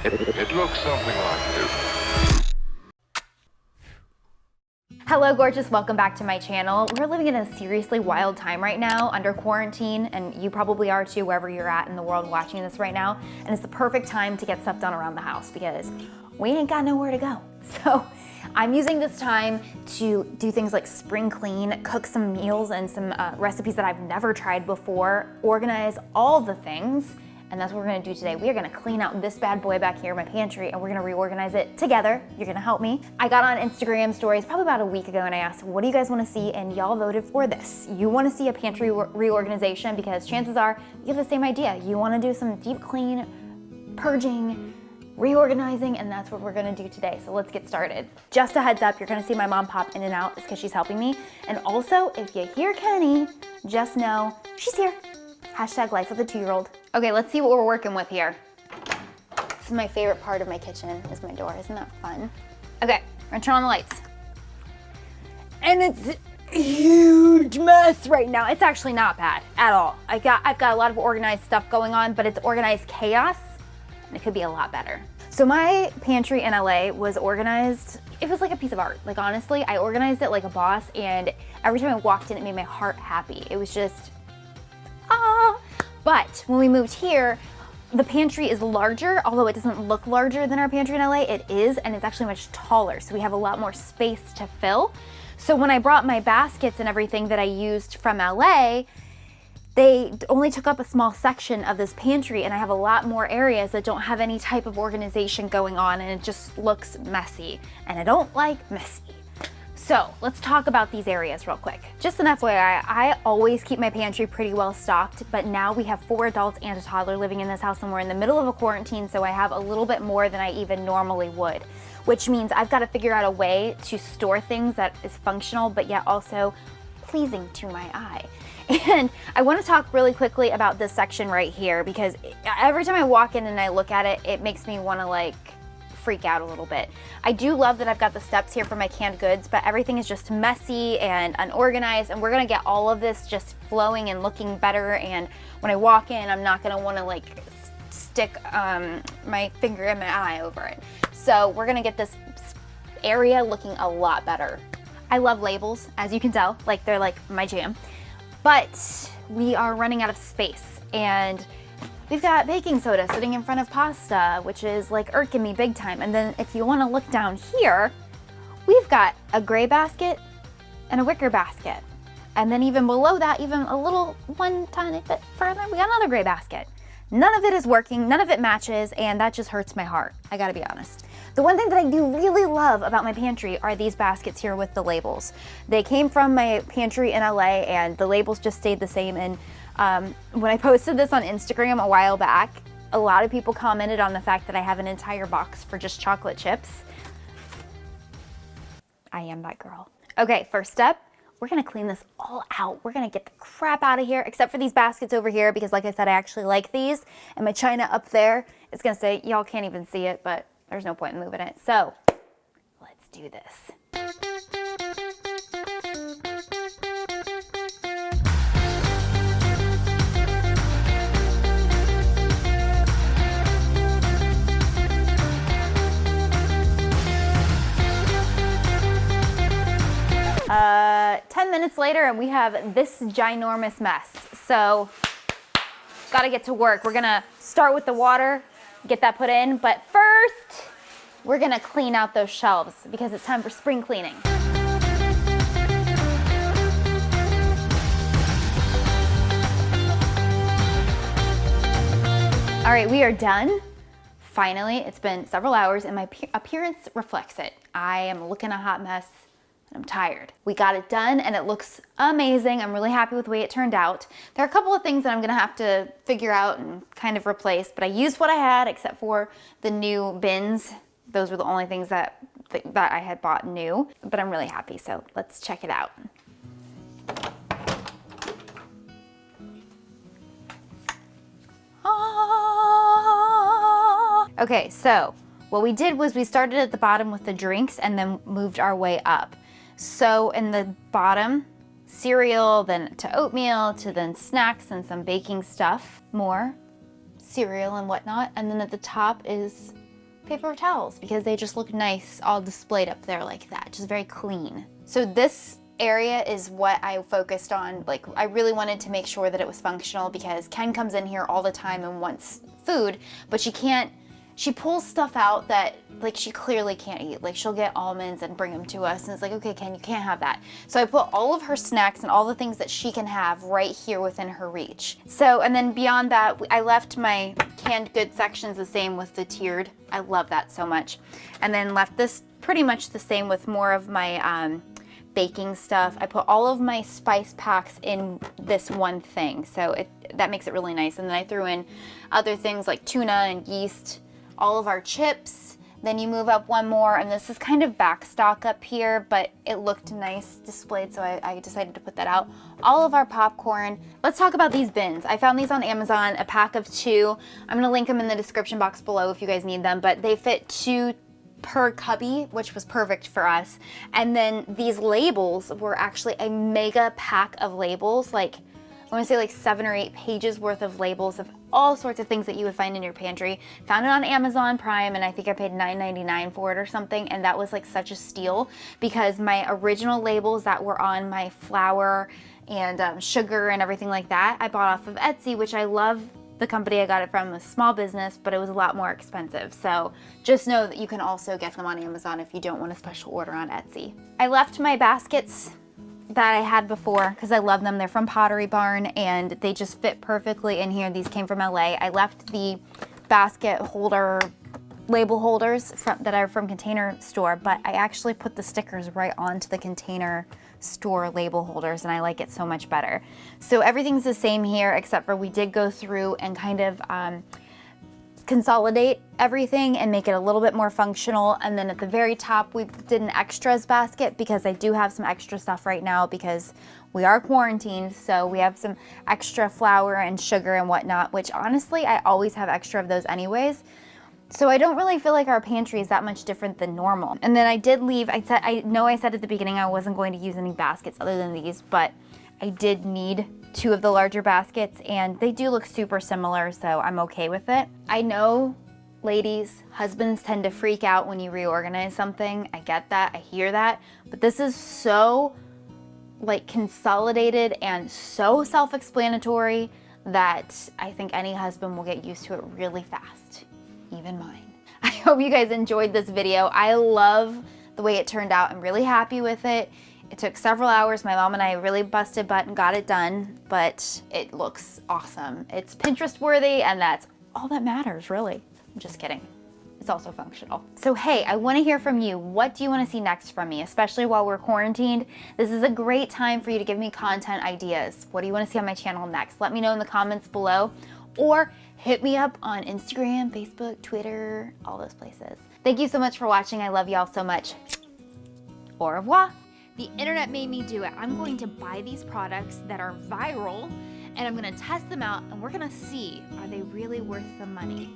It looks something like this. Hello gorgeous, welcome back to my channel. We're living in a seriously wild time right now under quarantine, and you probably are too wherever you're at in the world watching this right now. And it's the perfect time to get stuff done around the house because we ain't got nowhere to go. So I'm using this time to do things like spring clean, cook some meals and some recipes that I've never tried before, organize all the things. And that's what we're gonna do today. We are gonna clean out this bad boy back here in my pantry and we're gonna reorganize it together. You're gonna help me. I got on Instagram stories probably about a week ago and I asked, what do you guys wanna see? And y'all voted for this. You wanna see a pantry reorganization because chances are you have the same idea. You wanna do some deep clean, purging, reorganizing, and that's what we're gonna do today. So let's get started. Just a heads up, you're gonna see my mom pop in and out. It's because she's helping me. And also, if you hear Kenny, just know she's here. Hashtag life with a 2-year-old. Okay, let's see what we're working with here. This is my favorite part of my kitchen, is my door. Isn't that fun? Okay, we're gonna turn on the lights. And it's a huge mess right now. It's actually not bad at all. I've got a lot of organized stuff going on, but it's organized chaos, and it could be a lot better. So my pantry in LA was organized. It was like a piece of art. Like honestly, I organized it like a boss, and every time I walked in, it made my heart happy. It was just, But when we moved here, the pantry is larger, although it doesn't look larger than our pantry in LA, it is, and it's actually much taller, so we have a lot more space to fill. So when I brought my baskets and everything that I used from LA, they only took up a small section of this pantry, and I have a lot more areas that don't have any type of organization going on, and it just looks messy, and I don't like messy. So let's talk about these areas real quick. Just an FYI, I always keep my pantry pretty well stocked, but now we have 4 adults and a toddler living in this house and we're in the middle of a quarantine, so I have a little bit more than I even normally would, which means I've got to figure out a way to store things that is functional, but yet also pleasing to my eye. And I want to talk really quickly about this section right here because every time I walk in and I look at it, it makes me want to like freak out a little bit. I do love that I've got the steps here for my canned goods, but everything is just messy and unorganized, and we're gonna get all of this just flowing and looking better, and when I walk in, I'm not gonna wanna like stick my finger in my eye over it. So we're gonna get this area looking a lot better. I love labels, as you can tell, like they're like my jam, but we are running out of space, and we've got baking soda sitting in front of pasta, which is like irking me big time. And then if you want to look down here, we've got a gray basket and a wicker basket. And then even below that, even a little one tiny bit further, we got another gray basket. None of it is working, none of it matches, and that just hurts my heart, I gotta be honest. The one thing that I do really love about my pantry are these baskets here with the labels. They came from my pantry in LA and the labels just stayed the same. And when I posted this on Instagram a while back, a lot of people commented on the fact that I have an entire box for just chocolate chips. I am that girl. Okay, first step, we're gonna clean this all out. We're gonna get the crap out of here, except for these baskets over here, because like I said, I actually like these. And my china up there is gonna say, y'all can't even see it, but there's no point in moving it. So let's do this. 10 minutes later and we have this ginormous mess. So gotta get to work. We're gonna start with the water, get that put in, but first we're gonna clean out those shelves because it's time for spring cleaning. All right, we are done. Finally, it's been several hours and my appearance reflects it. I am looking a hot mess. I'm tired. We got it done and it looks amazing. I'm really happy with the way it turned out. There are a couple of things that I'm gonna have to figure out and kind of replace, but I used what I had except for the new bins. Those were the only things that I had bought new, but I'm really happy, so let's check it out. Okay, so what we did was we started at the bottom with the drinks and then moved our way up. So in the bottom, cereal, then to oatmeal, to then snacks and some baking stuff, more cereal and whatnot. And then at the top is paper towels because they just look nice all displayed up there like that, just very clean. So this area is what I focused on. Like, I really wanted to make sure that it was functional because Ken comes in here all the time and wants food, but she pulls stuff out that like she clearly can't eat. Like, she'll get almonds and bring them to us and it's like, okay, Ken, you can't have that. So I put all of her snacks and all the things that she can have right here within her reach. So, and then beyond that, I left my canned goods sections the same with the tiered. I love that so much. And then left this pretty much the same with more of my baking stuff. I put all of my spice packs in this one thing, so that makes it really nice. And then I threw in other things like tuna and yeast, all of our chips. Then you move up one more, and this is kind of back stock up here, but it looked nice displayed, so I decided to put that out. All of our popcorn. Let's talk about these bins. I found these on Amazon, a pack of 2. I'm gonna link them in the description box below if you guys need them, but they fit 2 per cubby, which was perfect for us. And then these labels were actually a mega pack of labels, like I want to say like 7 or 8 pages worth of labels of all sorts of things that you would find in your pantry. Found it on Amazon Prime, and I think I paid $9.99 for it or something, and that was like such a steal because my original labels that were on my flour and sugar and everything like that, I bought off of Etsy, which I love. The company I got it from was a small business, but it was a lot more expensive. So just know that you can also get them on Amazon if you don't want a special order on Etsy. I left my baskets that I had before because I love them. They're from Pottery Barn and they just fit perfectly in here. These came from LA. I left the basket holder, label holders that are from Container Store, but I actually put the stickers right onto the Container Store label holders, and I like it so much better. So everything's the same here, except for we did go through and kind of consolidate everything and make it a little bit more functional. And then at the very top, we did an extras basket because I do have some extra stuff right now because we are quarantined. So we have some extra flour and sugar and whatnot, which honestly, I always have extra of those anyways. So I don't really feel like our pantry is that much different than normal. And then I did leave, I know I said at the beginning I wasn't going to use any baskets other than these, but I did need 2 of the larger baskets and they do look super similar, so I'm okay with it. I know, ladies, husbands tend to freak out when you reorganize something. I get that, I hear that, but this is so like consolidated and so self-explanatory that I think any husband will get used to it really fast. Even mine. I hope you guys enjoyed this video. I love the way it turned out. I'm really happy with it. It took several hours. My mom and I really busted butt and got it done, but it looks awesome. It's Pinterest worthy, and that's all that matters, really. I'm just kidding. It's also functional. So hey, I want to hear from you. What do you want to see next from me, especially while we're quarantined? This is a great time for you to give me content ideas. What do you want to see on my channel next? Let me know in the comments below, or hit me up on Instagram, Facebook, Twitter, all those places. Thank you so much for watching. I love y'all so much. Au revoir. The internet made me do it. I'm going to buy these products that are viral and I'm gonna test them out and we're gonna see, are they really worth the money?